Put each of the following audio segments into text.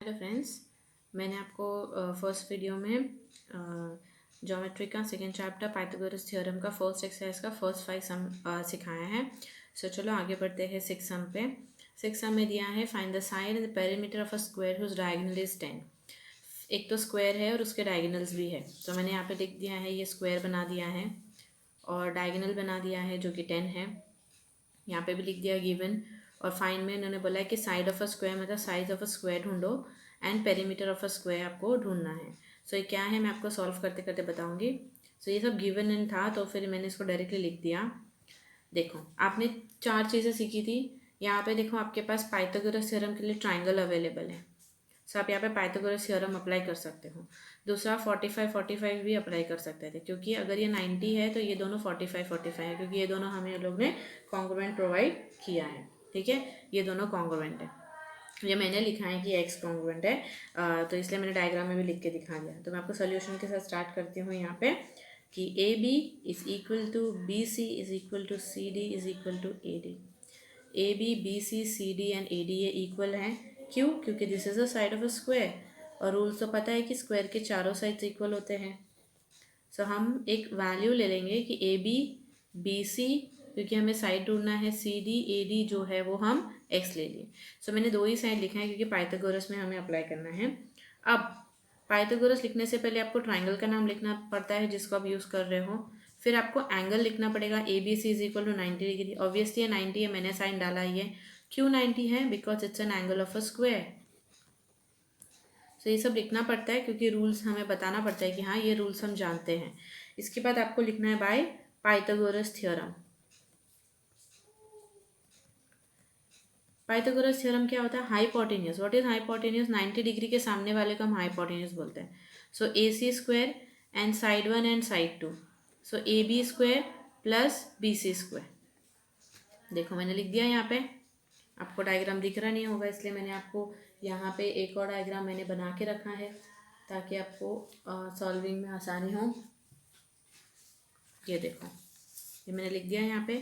Hello friends, मैंने आपको first video में ज्योमेट्री का सेकेंड चैप्टर पाइथागोरस थ्योरम का फर्स्ट एक्सरसाइज का फर्स्ट 5 सम सिखाया है। चलो आगे बढ़ते हैं सिक्स सम पे। सिक्स सम में दिया है find the side and the perimeter of a square whose diagonal is 10। एक तो स्क्वायर है और उसके डायगोनल्स भी है, तो मैंने यहाँ पे लिख दिया है, ये स्क्वायर बना दिया है और डायगोनल बना दिया है जो कि 10 है। यहाँ पे भी लिख दिया गिवन। और फाइन में इन्होंने बोला है कि साइड ऑफ अ स्क्वायर मतलब साइज ऑफ अ स्क्वायर ढूंढो and perimeter of a square आपको ढूंढना है। ये क्या है मैं आपको सॉल्व करते करते बताऊंगी। ये सब गिवन इन था तो फिर मैंने इसको डायरेक्टली लिख दिया। देखो आपने चार चीज़ें सीखी थी। यहाँ पे देखो आपके पास पाइथागोरस थ्योरम के लिए ट्राइंगल अवेलेबल है। आप यहाँ पे पाइथागोरस थ्योरम अप्लाई कर सकते हो। दूसरा 45 भी अप्लाई कर सकते थे, क्योंकि अगर ये 90 है तो ये दोनों 45 है, क्योंकि ये दोनों हमें लोग ने कॉन्ग्रुएंट प्रोवाइड किया है। ठीक है, ये दोनों कॉन्ग्रुएंट है। ये मैंने लिखा है कि एक्स कॉन्ग्रुएंट है, तो इसलिए मैंने डायग्राम में भी लिख के दिखा दिया। तो मैं आपको सोल्यूशन के साथ स्टार्ट करती हूँ यहाँ पे कि A B is equal to B C is equal to C D is equal to A D. A B C C D and A D ये इक्वल हैं। क्यों? क्योंकि this is a side of a square और rules तो पता है कि square के चारों साइड्स इक्वल होते हैं। हम एक वैल्यू ले लेंगे कि ए बी सी, क्योंकि हमें साइड ढूंढना है, सी डी ए डी जो है वो हम एक्स ले लिए। मैंने दो ही साइड लिखा है क्योंकि पाइथागोरस में हमें अप्लाई करना है। अब पाइथागोरस लिखने से पहले आपको ट्राइंगल का नाम लिखना पड़ता है जिसको आप यूज़ कर रहे हो। फिर आपको एंगल लिखना पड़ेगा, A B C is equal to 90 degree. Obviously 90 है, मैंने साइन डाला ही है। क्यों 90 है? Because it's an angle of a square. ये सब लिखना पड़ता है क्योंकि रूल्स हमें बताना पड़ता है कि हाँ ये रूल्स हम जानते हैं। इसके बाद आपको लिखना है by Pythagoras theorem. Pythagoras theorem क्या होता है? Hypotenuse. What is hypotenuse? 90 degree के सामने वाले को हम हाइपोटेन्यूज बोलते हैं। A C square and side one and side two, A B square plus B C square. देखो मैंने लिख दिया यहाँ पे। आपको डायग्राम दिख रहा नहीं होगा, इसलिए मैंने आपको यहाँ पे एक और डायग्राम मैंने बना के रखा है ताकि आपको सॉल्विंग में आसानी हो। ये देखो, ये मैंने लिख दिया यहाँ पे।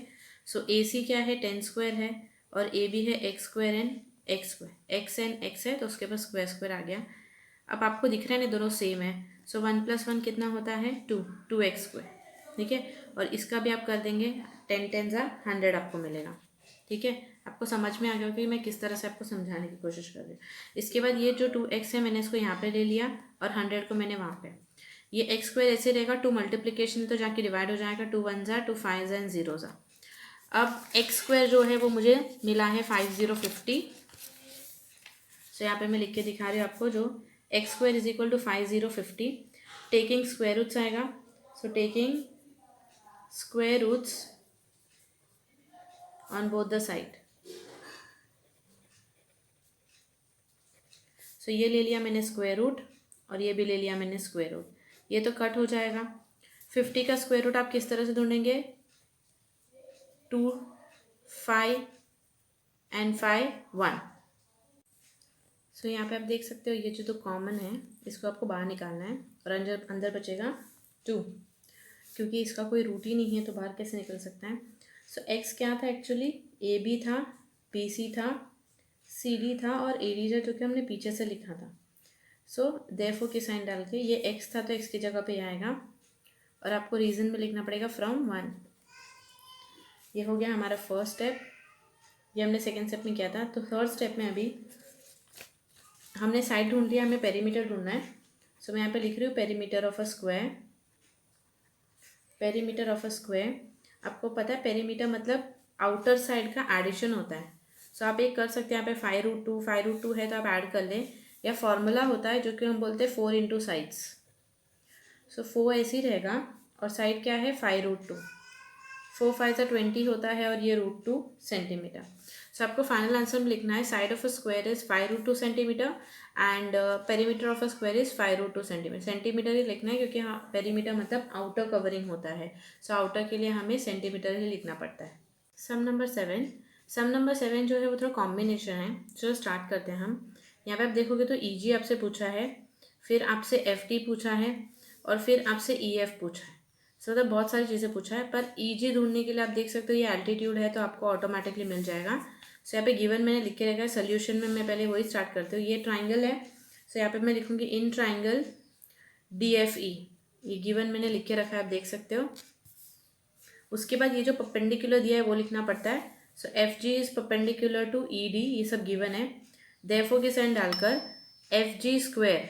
ए सी क्या है? 10 स्क्वायर है और ए बी है x square and x square. X and x है तो उसके पास स्क्वायर स्क्वायर आ गया। अब आपको दिख रहा है ना दोनों सेम है। 1 + 1 कितना होता है? 2 एक्स स्क्वायर। ठीक है, और इसका भी आप कर देंगे 10 10 = 100 आपको मिलेगा। ठीक है, आपको समझ में आ गया कि मैं किस तरह से आपको समझाने की कोशिश कर रही हूँ। इसके बाद ये जो 2x है मैंने इसको यहाँ पे ले लिया और 100 को मैंने वहाँ पे। ये एक्स स्क्वायर ऐसे रहेगा, 2 मल्टीप्लीकेशन तो जाके डिवाइड हो जाएगा, 2 1 ज़ा 2 5 ज़ा एंड 0 ज़ा। अब एक्स स्क्वायर जो है वो मुझे मिला है 5050। यहाँ पे मैं लिख के दिखा रही हूँ आपको, जो X square is equal to 5050 taking square roots आएगा। Taking square roots on both the side. ये ले लिया मैंने स्क्वायर रूट और ये भी ले लिया मैंने स्क्वायर रूट। ये तो कट हो जाएगा। 50 का स्क्वायर रूट आप किस तरह से ढूंढेंगे? 2 5 एंड 5 1। यहाँ पे आप देख सकते हो ये जो तो कॉमन है इसको आपको बाहर निकालना है और अंदर अंदर बचेगा 2, क्योंकि इसका कोई रूट ही नहीं है तो बाहर कैसे निकल सकता है। एक्स क्या था एक्चुअली? ए बी था, बी सी था, सी डी था और ए डी था, जो कि हमने पीछे से लिखा था। देयरफॉर की साइन डाल के ये एक्स था तो एक्स की जगह पे आएगा और आपको रीजन में लिखना पड़ेगा फ्रॉम 1। ये हो गया हमारा फर्स्ट स्टेप। ये हमने सेकेंड स्टेप में किया था। तो थर्ड स्टेप में अभी हमने साइड ढूंढ लिया, हमें पेरीमीटर ढूंढना है। मैं यहाँ पे लिख रही हूँ perimeter of a square. Perimeter of a square, आपको पता है पेरीमीटर मतलब आउटर साइड का एडिशन होता है। आप एक कर सकते हैं यहाँ पे 5√2 है तो आप ऐड कर लें, या फॉर्मूला होता है जो कि हम बोलते हैं 4 इंटू साइड्स। 4 ऐसे ही रहेगा और साइड क्या है? 5√2। 4 5 = 20 होता है और ये √2 सेंटीमीटर। आपको फाइनल आंसर में लिखना है side of a square is 5√2 centimetre and perimeter of a square is 5√2 centimetre. Centimetre ही लिखना है क्योंकि हाँ पेरीमीटर मतलब आउटर कवरिंग होता है। आउटर के लिए हमें सेंटीमीटर ही लिखना पड़ता है। सम नंबर 7। सम नंबर 7 जो है वो थोड़ा कॉम्बिनेशन है। स्टार्ट करते हैं हम। यहाँ पे आप देखोगे तो ईजी आपसे पूछा है, फिर आपसे एफटी पूछा है और फिर आपसे ईएफ पूछा है। मतलब बहुत सारी चीज़ें पूछा है, पर ईजी ढूंढने के लिए आप देख सकते हो ये एल्टीट्यूड है तो आपको ऑटोमेटिकली मिल जाएगा। सो यहाँ पे गिवन मैंने लिख के रखा है, सोल्यूशन में मैं पहले वही स्टार्ट करती हूँ। ये ट्राइंगल है, सो यहाँ पे मैं लिखूँगी इन ट्राइंगल DFE, ये गिवन मैंने लिख के रखा है, आप देख सकते हो। उसके बाद ये जो परपेंडिकुलर दिया है वो लिखना पड़ता है। So FG is perpendicular to ED, ये सब गिवन है। देयरफॉर के साइन डालकर FG स्क्वायर,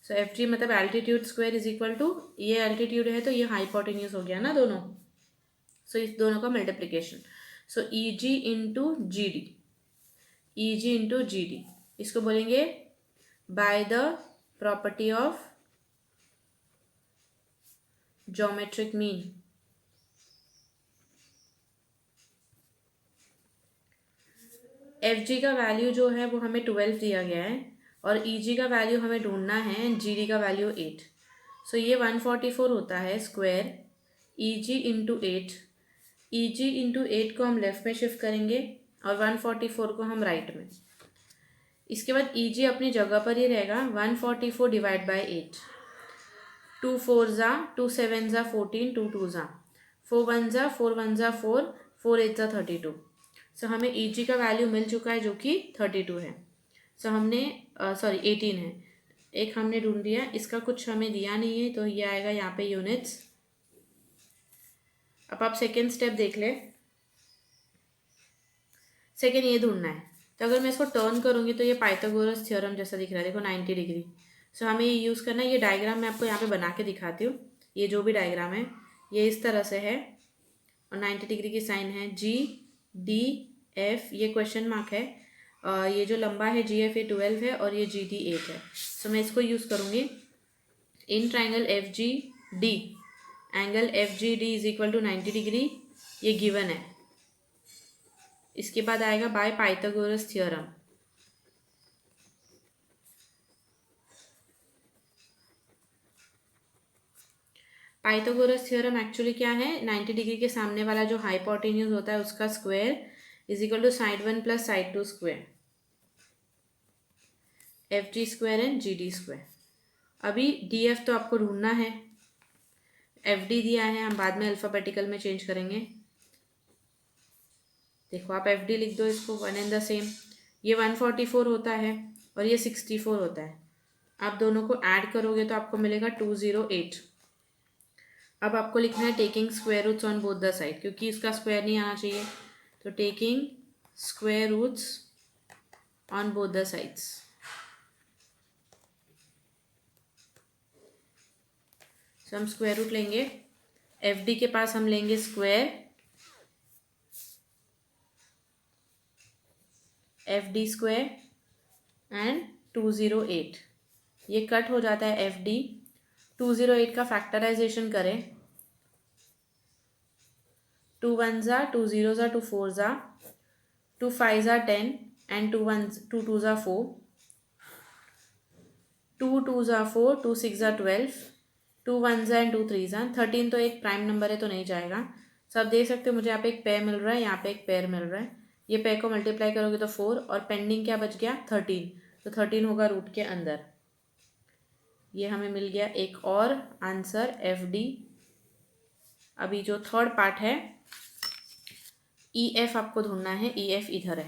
सो FG मतलब altitude square is equal to, ये एल्टीट्यूड है तो ये हाइपोटेन्यूज हो गया ना दोनों, सो इस दोनों का मल्टीप्लिकेशन। सो EG into GD, EG into GD, इसको बोलेंगे by the property of geometric mean. FG का वैल्यू जो है वो हमें 12 दिया गया है और EG का वैल्यू हमें ढूंढना है, GD का वैल्यू 8। सो ये 144 होता है square EG into 8। EG into 8 को हम लेफ्ट में शिफ्ट करेंगे और 144 को हम राइट में। इसके बाद EG अपनी जगह पर ही रहेगा, 144 डिवाइड बाई 8, 2 4 ज़ा, 2 7 ज़ा 14, 2 2 ज़ा 4 1 ज़ा 4 1 ज़ा 4, 4 8 ज़ा 32। सो हमें EG का वैल्यू मिल चुका है जो कि 32 है। सो हमने 18 है, एक हमने ढूंढ दिया। इसका कुछ हमें दिया नहीं है तो ये आएगा यहाँ पे यूनिट्स। अब आप सेकेंड स्टेप देख ले, सेकेंड ये ढूंढना है। तो अगर मैं इसको टर्न करूँगी तो ये पाइथागोरस थ्योरम जैसा दिख रहा है, देखो 90 डिग्री। सो हमें ये यूज़ करना है। ये डायग्राम मैं आपको यहाँ पे बना के दिखाती हूँ। ये जो भी डायग्राम है ये इस तरह से है और 90 डिग्री की साइन है, GDF, ये क्वेश्चन मार्क है। ये जो लंबा है GF ये 12 है और ये GD 8 है। सो मैं इसको यूज़ करूँगी in triangle FGD, angle FGD is equal to 90 degree, ये गिवन है। इसके बाद आएगा by Pythagoras theorem. Pythagoras theorem actually क्या है, 90 डिग्री के सामने वाला जो हाइपोटेन्यूज होता है उसका square is equal to side 1 plus side 2 square, FG square and GD square. अभी DF तो आपको ढूंढना है, FD दिया है, हम बाद में अल्फ़ाबेटिकल में चेंज करेंगे। देखो आप FD लिख दो इसको, वन एंड द सेम। ये 144 होता है और ये 64 होता है। आप दोनों को ऐड करोगे तो आपको मिलेगा 208। अब आपको लिखना है taking square roots on both the side, क्योंकि इसका स्क्वायर नहीं आना चाहिए। तो taking square roots on both the sides. तो हम स्क्वायर रूट लेंगे, FD के पास हम लेंगे स्क्वायर FD स्क्वायर एंड 208, ये कट हो जाता है FD। 208 का फैक्टराइजेशन करें, 2 1 ज़ा 2 0 ज़ा 2 4 ज़ा 2 5 ज़ा 10 एंड 2 2 ज़ा 4, 2 2 ज़ा 4, 2 6 ज़ा 12, 2 1 ज़ा एंड 2 3 ज़ा 13। तो एक प्राइम नंबर है तो नहीं जाएगा। सब देख सकते हो मुझे यहाँ पे एक पेयर मिल रहा है, यहाँ पे एक पेयर मिल रहा है। ये पेयर को मल्टीप्लाई करोगे तो 4 और पेंडिंग क्या बच गया 13, तो 13 होगा रूट के अंदर। ये हमें मिल गया एक और आंसर FD। अभी जो थर्ड पार्ट है EF आपको ढूंढना है, EF इधर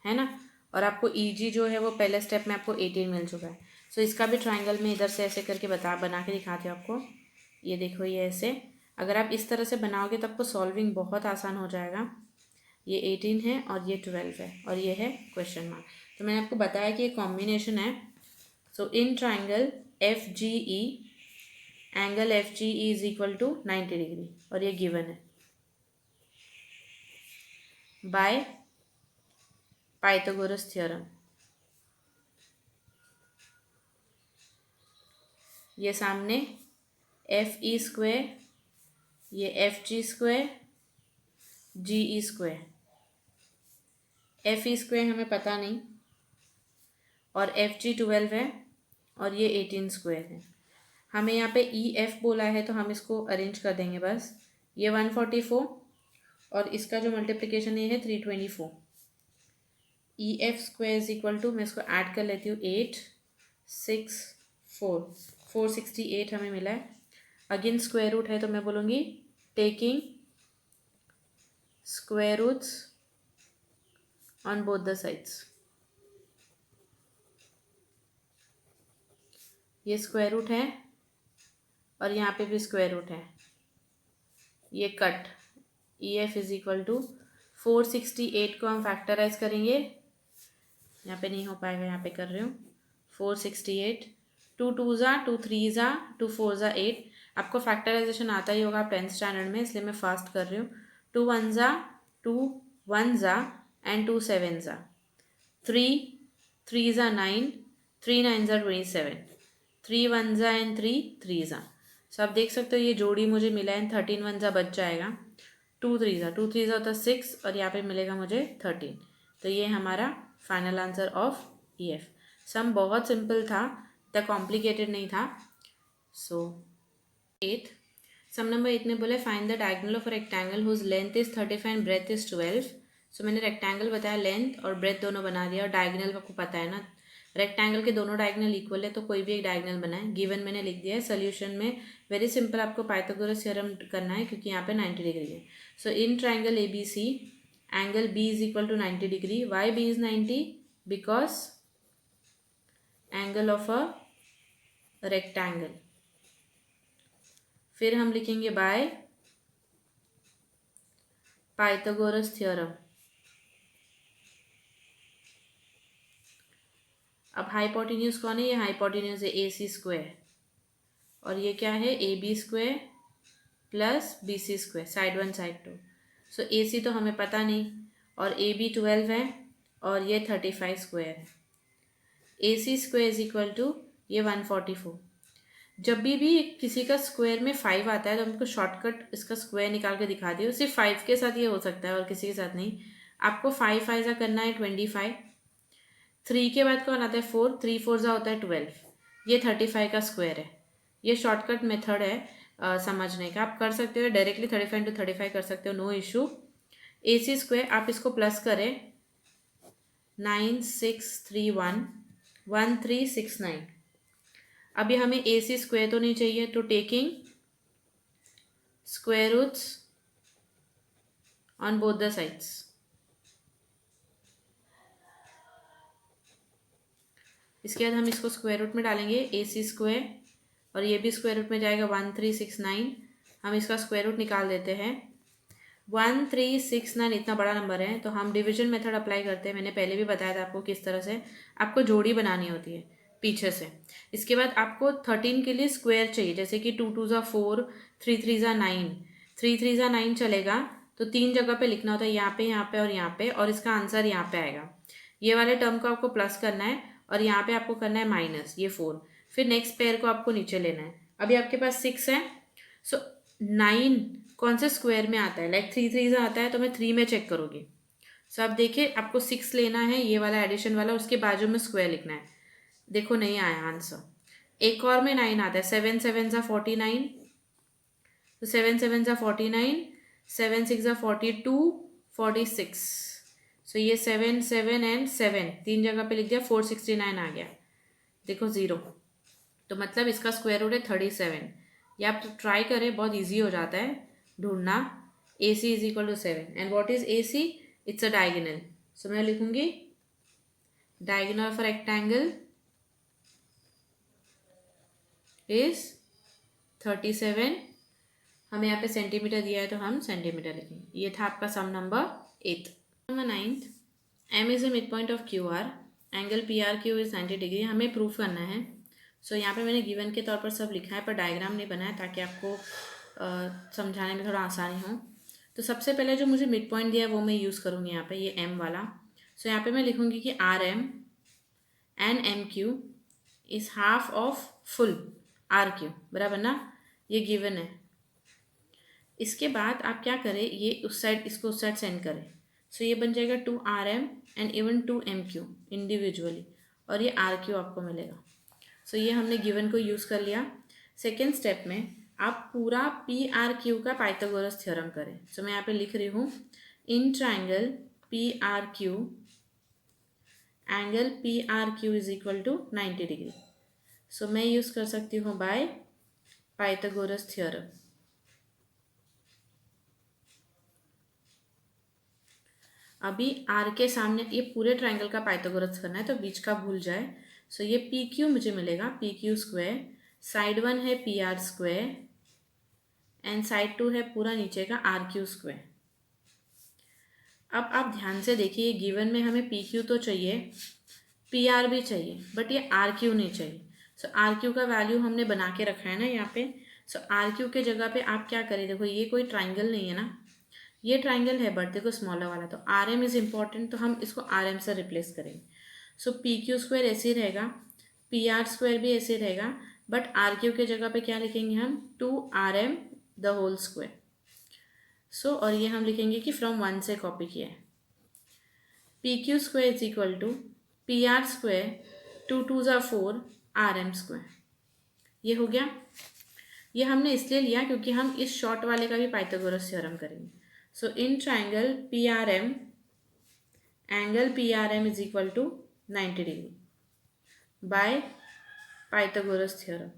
है ना। और आपको EG जो है वो पहले स्टेप में आपको 18 मिल चुका है। सो इसका भी ट्राइंगल में इधर से ऐसे करके बना के दिखाती हूँ आपको। ये देखो ये ऐसे, अगर आप इस तरह से बनाओगे तो आपको सॉल्विंग बहुत आसान हो जाएगा। ये 18 है और ये 12 है और ये है क्वेश्चन मार्क। तो मैंने आपको बताया कि ये कॉम्बिनेशन है। So in triangle FGE, angle FGE is equal to 90 degree और ये गिवन है बाय पाइथागोरस थ्योरम। ये सामने FE स्क्वायर, ये FG square, GE square. FE square हमें पता नहीं और FG 12 है और ये 18 स्क्वायर है। हमें यहाँ पे EF बोला है तो हम इसको अरेंज कर देंगे बस। ये 144 और इसका जो मल्टीप्लिकेशन ये है 324। EF square is equal to, मैं इसको ऐड कर लेती हूँ, 8 6 4, 468 हमें मिला है। अगेन स्क्वायर रूट है तो मैं बोलूँगी taking square roots on both the sides. ये स्क्वायर रूट है और यहाँ पे भी स्क्वायर रूट है, ये cut. E F is equal to 468 को हम फैक्टराइज करेंगे, यहाँ पे नहीं हो पाएगा, यहाँ पे कर रही हूँ। 468, 2 2 ज़ा 2 3 ज़ा 2 4 ज़ा 8। आपको फैक्टराइजेशन आता ही होगा, आप 10th स्टैंडर्ड में, इसलिए मैं फास्ट कर रही हूँ। 2 1 ज़ा 2 1 ज़ा एंड 2 7 ज़ा 3 3 ज़ा 9 3 9 ज़ा 27 3 1 ज़ा एंड 3 3 ज़ा। सो आप देख सकते हो ये जोड़ी मुझे मिला है, 13 1 ज़ा बच जाएगा। 2 3 ज़ा होता है 6 और यहाँ पे मिलेगा मुझे 13। तो ये हमारा final answer of E F. Sum बहुत सिंपल था, इतना कॉम्प्लिकेटेड नहीं था। सो 8, सम नंबर 8 में बोले find the diagonal of rectangle whose length is 35 and breadth is 12। So मैंने रेक्टेंगल बताया, लेंथ और ब्रेथ दोनों बना दिया, और डायगोनल आपको पता है ना, रेक्टेंगल के दोनों डायगोनल इक्वल है तो कोई भी एक डायगोनल बनाए। गिवन मैंने लिख दिया है। सोल्यूशन में वेरी सिंपल, आपको पाइथागोरस थ्योरम करना है क्योंकि यहाँ पे 90 डिग्री है। So in triangle A B C angle B is equal to 90 degree. Why B is 90? Because angle of a rectangle. फिर हम लिखेंगे बाय पाइथागोरस थ्योरम। अब हाइपोटेन्यूज कौन है? ये हाइपोटेन्यूज है ए सी स्क्वायर, और ये क्या है? A B square plus B C square, side 1 side 2। So A C तो हमें पता नहीं, और ए बी 12 है और ये 35 स्क्वायर है। ए C square is equal to ये 144। जब भी किसी का स्क्वायर में 5 आता है तो हमको शॉर्टकट इसका स्क्वायर निकाल के दिखा दियो। सिर्फ 5 के साथ ये हो सकता है और किसी के साथ नहीं। आपको 5 5 ज़ा करना है 25, 3 के बाद कौन आता है? 4, 3 4 ज़ा होता है 12। ये 35 का स्क्वायर है। ये शॉर्टकट मेथड है समझने का, आप कर सकते हो डायरेक्टली 35 इंटू 35 कर सकते हो, नो इशू। ए सी स्क्वायर आप इसको प्लस करें, 9631 1369। अभी हमें ए सी स्क्वायर तो नहीं चाहिए, तो taking square roots on both the sides. इसके बाद हम इसको स्क्वायर रूट में डालेंगे, ए सी स्क्वायर, और ये भी स्क्वायर रूट में जाएगा 1369। हम इसका स्क्वायर रूट निकाल देते हैं। 1369 इतना बड़ा नंबर है तो हम डिवीजन मेथड अप्लाई करते हैं। मैंने पहले भी बताया था आपको किस तरह से आपको जोड़ी बनानी होती है पीछे से। इसके बाद आपको 13 के लिए स्क्वायर चाहिए, जैसे कि 2 2 ज़ा 4, 3 3 ज़ा 9, 3 3 ज़ा 9 चलेगा, तो 3 जगह पे लिखना होता है, यहाँ पे और यहाँ पे, और इसका आंसर यहाँ पे आएगा। ये वाले टर्म को आपको प्लस करना है और यहाँ पे आपको करना है माइनस, ये 4। फिर नेक्स्ट पेयर को आपको नीचे लेना है। अभी आपके पास 6 है, सो 9 कौन से स्क्वायर में आता है? लाइक 3 3 ज़ा आता है तो मैं 3 में चेक करूँगी। सो अब देखिए, आपको 6 लेना है, ये वाला एडिशन वाला, उसके बाजू में स्क्वायर लिखना है। देखो नहीं आया आंसर। एक और में 9 आता है, 7 7 ज़ा 49, तो 7 7 ज़ा 49, 7 6 ज़ा 42, 46। सो ये 7 7 एंड 7 तीन जगह पे लिख दिया, 469 आ गया। देखो 0, तो मतलब इसका स्क्वायर रूट है 37। ये आप ट्राई करें, बहुत इजी हो जाता है ढूंढना। A C is equal to 7 and what is A C? It's a diagonal. So मैं लिखूंगी डायगोनल ऑफ रेक्टेंगल इज 37। हमें यहाँ पे सेंटीमीटर दिया है तो हम सेंटीमीटर लिखेंगे। ये था आपका sum number 8। Number 9, M is a mid point of Q R, angle P R Q is 90 degree. हमें प्रूफ करना है। सो यहाँ पे मैंने गिवन के तौर पर सब लिखा है, पर डायग्राम नहीं बनाया ताकि आपको समझाने में थोड़ा आसानी हो। तो सबसे पहले जो मुझे मिड पॉइंट दिया है वो मैं यूज़ करूँगी यहाँ पे, ये एम वाला। सो यहाँ पे मैं लिखूँगी कि R M and M Q is half of full R Q, बराबर ना? ये गिवन है। इसके बाद आप क्या करें, ये उस साइड, इसको उस साइड सेंड करें। सो ये बन जाएगा 2 R M and even 2 M Q individually, और ये आर क्यू आपको मिलेगा। सो ये हमने गिवन को यूज़ कर लिया। सेकेंड स्टेप में आप पूरा पी आर क्यू का पाइथागोरस थ्योरम करें। सो मैं यहाँ पे लिख रही हूँ, in triangle P R Q angle P R Q is equal to 90 degree. So मैं यूज़ कर सकती हूँ बाय पाइथागोरस थ्योरम। अभी आर के सामने ये पूरे ट्राइंगल का पाइथागोरस करना है, तो बीच का भूल जाए। सो ये पी क्यू मुझे मिलेगा, पी क्यू स्क्वायर, साइड 1 है P R square and side 2 है पूरा नीचे का आर क्यू स्क्वायर। अब आप ध्यान से देखिए, गिवन में हमें पी क्यू तो चाहिए, पी आर भी चाहिए, बट ये आर क्यू नहीं चाहिए। सो आर क्यू का वैल्यू हमने बना के रखा है ना यहाँ पे। सो आर क्यू के जगह पे आप क्या करें, देखो ये कोई ट्राइंगल नहीं है ना, ये ट्राइंगल है बट देखो स्मॉलर वाला, तो आर एम इज़ इम्पॉर्टेंट, तो हम इसको आर एम से रिप्लेस करेंगे। सो पी क्यू स्क्वायर ऐसे ही रहेगा, पी आर स्क्वायर भी ऐसे ही रहेगा, बट आर क्यू के जगह पे क्या लिखेंगे हम, 2 RM द होल स्क्वायर। सो और ये हम लिखेंगे कि फ्रॉम 1 से कॉपी किया है। P Q square is equal to P R square, 2 × 2 = 4 RM square. ये हो गया। ये हमने इसलिए लिया क्योंकि हम इस शॉर्ट वाले का भी पाइथागोरस थ्योरम करेंगे। So in triangle P R M, angle P R M is equal to 90 degree by Pythagoras theorem.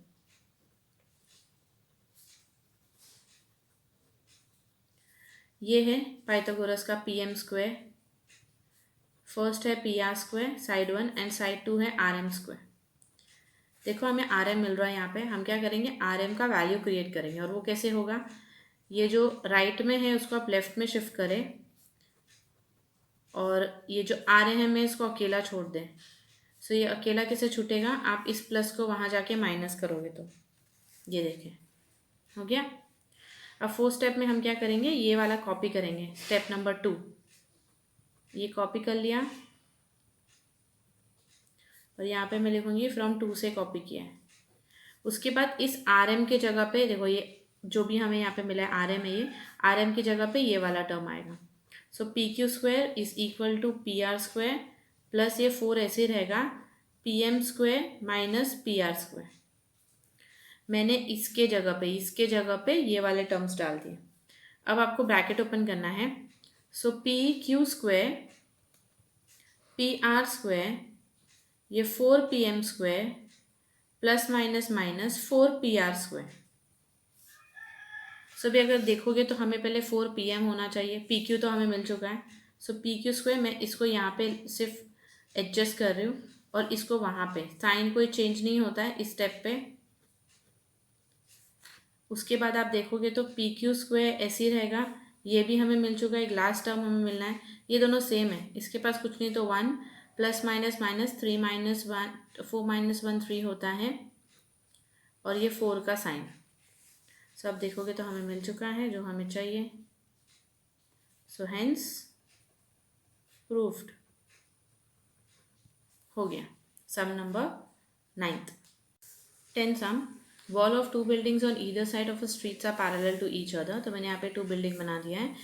ये है पाइथागोरस का पी एम स्क्वायर, फर्स्ट है P R square side 1 and side 2 है R M square. देखो हमें R M मिल रहा है यहाँ पे, हम क्या करेंगे, आर एम का वैल्यू क्रिएट करेंगे। और वो कैसे होगा, ये जो राइट में है उसको आप लेफ्ट में शिफ्ट करें, और ये जो आ रहे हैं मैं इसको अकेला छोड़ दें। सो ये अकेला कैसे छूटेगा, आप इस प्लस को वहाँ जाके माइनस करोगे तो ये देखें हो गया। अब 4th स्टेप में हम क्या करेंगे, ये वाला कॉपी करेंगे, स्टेप नंबर 2, ये कॉपी कर लिया और यहाँ पे मैं लिखूँगी फ्रॉम 2 से कॉपी किया है। उसके बाद इस आर एम के जगह पे देखो, ये जो भी हमें यहाँ पे मिला है आर एम है, ये आर एम की जगह पे ये वाला टर्म आएगा। So P Q square is equal to P R square plus ये 4 ऐसे रहेगा, P M square minus P R square. मैंने इसके जगह पे ये वाले टर्म्स डाल दिए। अब आपको ब्रैकेट ओपन करना है। So P Q square P R square, ये 4 P M square plus minus minus 4 P R square. So भी अगर देखोगे तो हमें पहले 4 पी एम होना चाहिए, पी क्यू तो हमें मिल चुका है। सो पी क्यू स्क्वायर, मैं इसको यहाँ पे सिर्फ एडजस्ट कर रही हूँ और इसको वहाँ पे, साइन कोई चेंज नहीं होता है इस स्टेप पे। उसके बाद आप देखोगे तो पी क्यू स्क्वायर ऐसे ही रहेगा, ये भी हमें मिल चुका है, एक लास्ट टर्म हमें मिलना है, ये दोनों सेम है, इसके पास कुछ नहीं तो 1 plus minus minus 3 minus 1 4 minus 1 3 होता है, और ये 4 का साइन। सो अब देखोगे तो हमें मिल चुका है जो हमें चाहिए। सो हेंस प्रूव्ड हो गया। Sum number 9th। 10 sum, wall of 2 buildings on either side of a streets are parallel to each other. तो मैंने यहाँ पे 2 बिल्डिंग बना दिया है,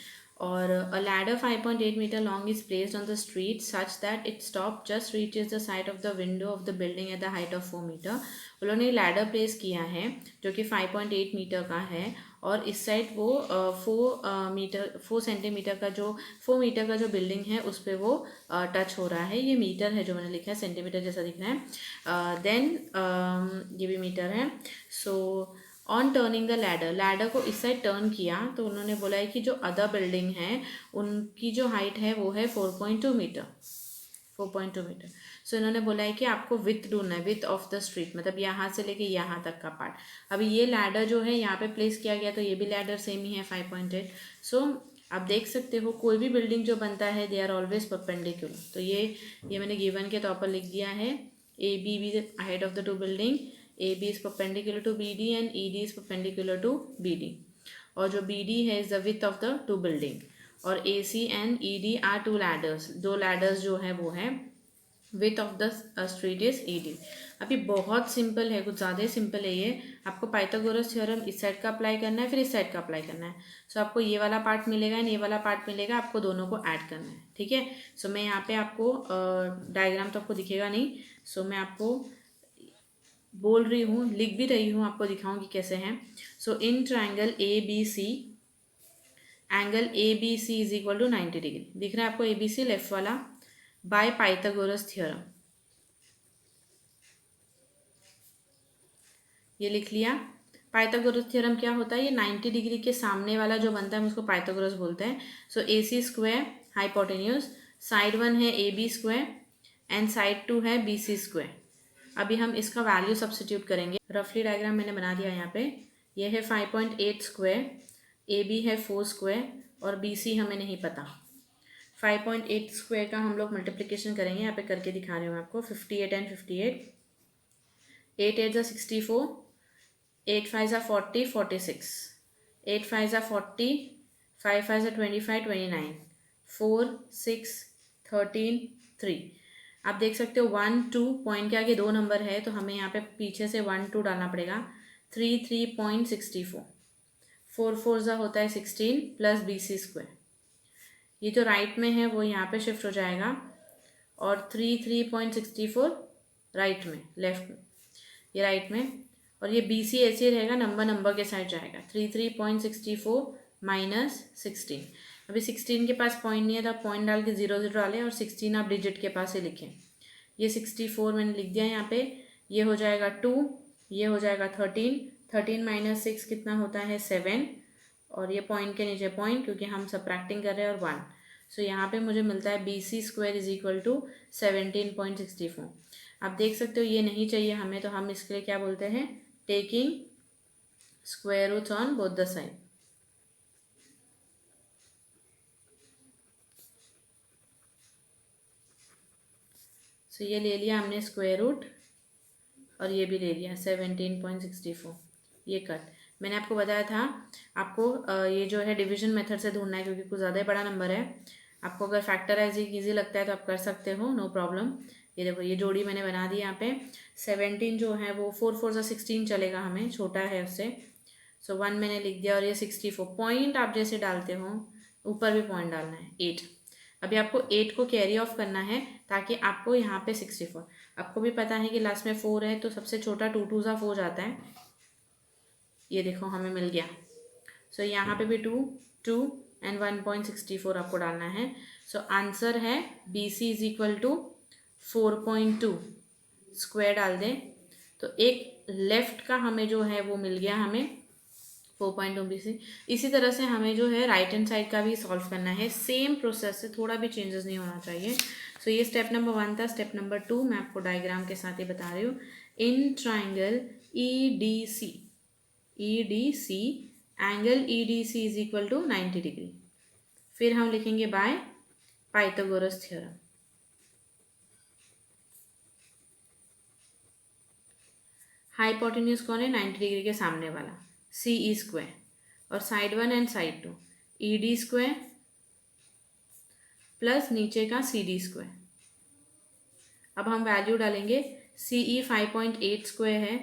और a ladder 5.8 metre long is placed on the street such that it stop just reaches the side of the window of the building at the height of 4 metre. उन्होंने ladder place किया है जो कि 5.8 metre का है, और इस side वो 4 सेंटीमीटर का जो 4 मीटर का जो बिल्डिंग है उस पर वो टच हो रहा है। ये मीटर है जो मैंने लिखा है, सेंटीमीटर जैसा दिख रहा है। देन ये भी मीटर है। So on turning the ladder, ladder को इस साइड टर्न किया तो उन्होंने बोला है कि जो अदर बिल्डिंग है उनकी जो हाइट है वो है 4.2 मीटर, 4.2 मीटर। सो इन्होंने बोला है कि आपको विथ ढूंढना है, विथ ऑफ द स्ट्रीट, मतलब यहाँ से लेके यहाँ तक का पार्ट। अभी ये लैडर जो है यहाँ पे प्लेस किया गया, तो ये भी लैडर सेम ही है 5.8। सो आप देख सकते हो कोई भी बिल्डिंग जो बनता है दे आर ऑलवेज परपेंडिकुलर। तो ये मैंने गिवन के तौर पर लिख दिया है, A B B the height of the 2 building, A B is perpendicular to B D and E D is perpendicular to B D, और जो बी डी है is the width of the 2 building, और A C and E D are 2 ladders, 2 ladders जो है वो है width of the street is E D. अभी बहुत सिंपल है, कुछ ज़्यादा ही सिंपल है ये। आपको पाइथागोरस थ्योरम इस साइड का अप्लाई करना है, फिर इस साइड का अप्लाई करना है। सो आपको ये वाला पार्ट मिलेगा एंड ये वाला पार्ट मिलेगा, आपको दोनों को ऐड करना है, ठीक है। सो मैं यहाँ पे आपको डायग्राम तो आपको दिखेगा नहीं, सो मैं आपको बोल रही हूँ, लिख भी रही हूँ, आपको दिखाऊंगी कैसे हैं। So in triangle A B C, angle A B C is equal to 90 degree, दिख रहा है आपको ए बी सी लेफ्ट वाला, बाय पाइथागोरस थ्योरम, ये लिख लिया। पाइथागोरस थ्योरम क्या होता है, ये 90 डिग्री के सामने वाला जो बनता है उसको पाइथागोरस बोलते हैं। सो A C square hypotenuse, side 1 है AB स्क्वायर एंड साइड 2 है BC स्क्वायर। अभी हम इसका वैल्यू सब्स्टिट्यूट करेंगे। रफली डायग्राम मैंने बना दिया यहाँ पे। ये है 5.8 स्क्वायर, AB है 4 स्क्वायर और BC हमें नहीं पता। 5.8 स्क्वायर का हम लोग मल्टीप्लिकेशन करेंगे, यहाँ पे करके दिखा रही हूँ मैं आपको। 58 एंड 58, 8 8 जा 64, 8 5 जा 40, 46, 8 5 जा 40, 5 5 जा 25, 29, 4 6 13 3। आप देख सकते हो 1 2 पॉइंट के आगे 2 नंबर है, तो हमें यहाँ पे पीछे से 1 2 डालना पड़ेगा। 3.64, 4 4 जा होता है 16 प्लस BC स्क्वायर। ये जो राइट में है वो यहाँ पे शिफ्ट हो जाएगा और 3.64 राइट में, लेफ्ट में, ये राइट में, और ये BC ऐसे ही रहेगा, नंबर के साइड जाएगा। 3.64 माइनस 16। अभी 16 के पास पॉइंट नहीं है तो आप पॉइंट डाल के 0 0 डालें और 16 आप डिजिट के पास ही लिखें। ये 64 मैंने लिख दिया यहाँ पे। ये हो जाएगा 2, ये हो जाएगा 13, 13 माइनस 6 कितना होता है 7, और ये पॉइंट के नीचे पॉइंट क्योंकि हम सबट्रैक्टिंग कर रहे हैं, और 1। सो यहाँ पे मुझे मिलता है BC square is equal to 17.64। आप देख सकते हो ये नहीं चाहिए हमें, तो हम इसके लिए क्या बोलते हैं, taking square roots on both the side. So ये ले लिया हमने स्क्वायर रूट, और ये भी ले लिया 17.64। ये कट मैंने आपको बताया था, आपको ये जो है डिवीजन मेथड से ढूंढना है क्योंकि कुछ ज़्यादा ही बड़ा नंबर है। आपको अगर फैक्टराइजिंग ईजी लगता है तो आप कर सकते हो, नो प्रॉब्लम। ये देखो ये जोड़ी मैंने बना दी यहाँ पे। 17 जो है वो 4 4 जा 16 चलेगा, हमें छोटा है उससे। सो 1 मैंने लिख दिया, और ये 64 पॉइंट आप जैसे डालते हो ऊपर भी पॉइंट डालना है 8। अभी आपको 8 को कैरी ऑफ करना है ताकि आपको यहाँ पे 64। आपको भी पता है कि लास्ट में 4 है तो सबसे छोटा 2 2 जा 4 जाता है। ये देखो हमें मिल गया। सो यहाँ पे भी 2 2 एंड 1.64 आपको डालना है। सो आंसर है BC is equal to 4.2। Square डाल दें तो एक लेफ्ट का हमें जो है वो मिल गया, हमें 4.2 BC। इसी तरह से हमें जो है राइट हैंड साइड का भी सॉल्व करना है, सेम प्रोसेस से, थोड़ा भी चेंजेस नहीं होना चाहिए। सो ये स्टेप नंबर 1 था। स्टेप नंबर 2 मैं आपको डायग्राम के साथ ही बता रही हूँ। In triangle EDC angle EDC is equal to 90 degree. फिर हम लिखेंगे बाय पाइथागोरस थ्योरम। हाइपोटेन्यूज कौन है, 90 डिग्री के सामने वाला, CE स्क्वायर, और side 1 and side 2 ED square plus नीचे का CD स्क्वायर। अब हम वैल्यू डालेंगे। CE 5.8 स्क्वायर है,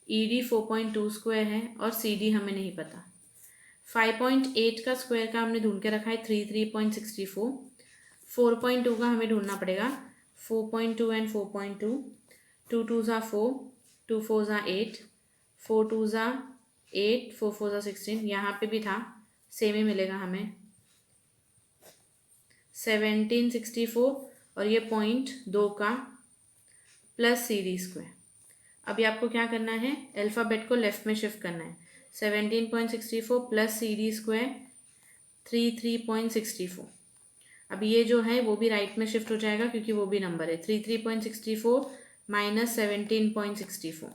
ED 4.2 स्क्वायर है, और CD हमें नहीं पता। 5.8 का स्क्वायर का हमने ढूंढ के रखा है 3.64। 4.2 का हमें ढूंढना पड़ेगा, 4.2 एंड 4.2, 2 2 जा 4, 2 4 जा 8, 4 2 जा 8, 4 4 जा 16। यहाँ पे भी था, सेम ही मिलेगा हमें 1764, और ये पॉइंट 2 का प्लस CD स्क्वायर। अभी आपको क्या करना है, अल्फ़ाबेट को लेफ्ट में शिफ्ट करना है। 17.64 प्लस CD स्क्वायर 3.64। अब ये जो है वो भी राइट में शिफ्ट हो जाएगा क्योंकि वो भी नंबर है। 3.64 माइनस 17.64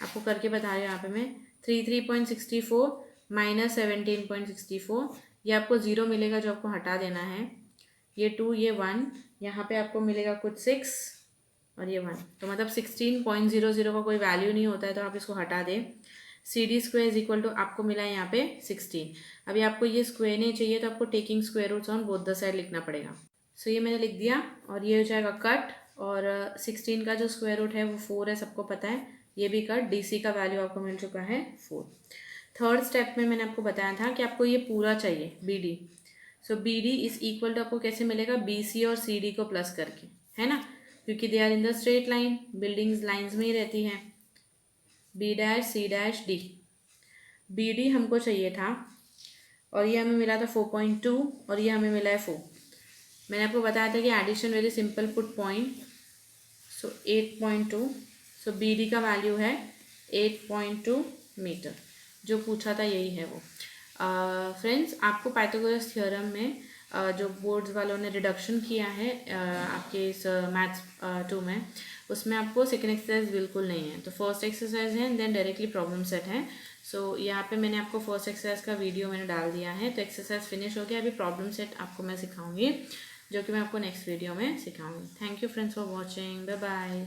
आपको करके बता रही हूँ यहाँ पे मैं। 3.64 माइनस 17.64, ये आपको 0 मिलेगा जो आपको हटा देना है। ये 2, ये 1, यहाँ पे आपको मिलेगा कुछ 6 और ये 1, तो मतलब 16.00 का कोई वैल्यू नहीं होता है तो आप इसको हटा दें। CD square is equal to आपको मिला है यहाँ पे 16। अभी आपको ये स्क्वायर नहीं चाहिए तो आपको taking square roots on both the side लिखना पड़ेगा। सो ये मैंने लिख दिया, और ये हो जाएगा कट, और 16 का जो स्क्वायर रूट है वो 4 है, सबको पता है। ये भी कट, DC का वैल्यू आपको मिल चुका है 4। थर्ड स्टेप में मैंने आपको बताया था कि आपको ये पूरा चाहिए BD। So BD is equal to आपको कैसे मिलेगा, BC और CD को प्लस करके, है ना, क्योंकि they are in the straight line, buildings lines में ही रहती हैं। B dash C dash D, BD हमको चाहिए था, और ये हमें मिला था 4.2, और ये हमें मिला है 4। मैंने आपको बताया था कि addition very simple, put point. So 8.2, so BD का वैल्यू है 8.2 मीटर। जो पूछा था यही है वो। फ्रेंड्स, आपको पाइथागोरस थ्योरम में जो बोर्ड्स वालों ने रिडक्शन किया है आपके इस मैथ्स 2 में, उसमें आपको सेकेंड एक्सरसाइज बिल्कुल नहीं है। तो फर्स्ट एक्सरसाइज है देन डायरेक्टली प्रॉब्लम सेट है। सो यहाँ पे मैंने आपको फर्स्ट एक्सरसाइज का वीडियो मैंने डाल दिया है। तो एक्सरसाइज फिनिश हो गया, अभी प्रॉब्लम सेट आपको मैं सिखाऊंगी, जो कि मैं आपको नेक्स्ट वीडियो में सिखाऊंगी। Thank you friends for watching, bye bye.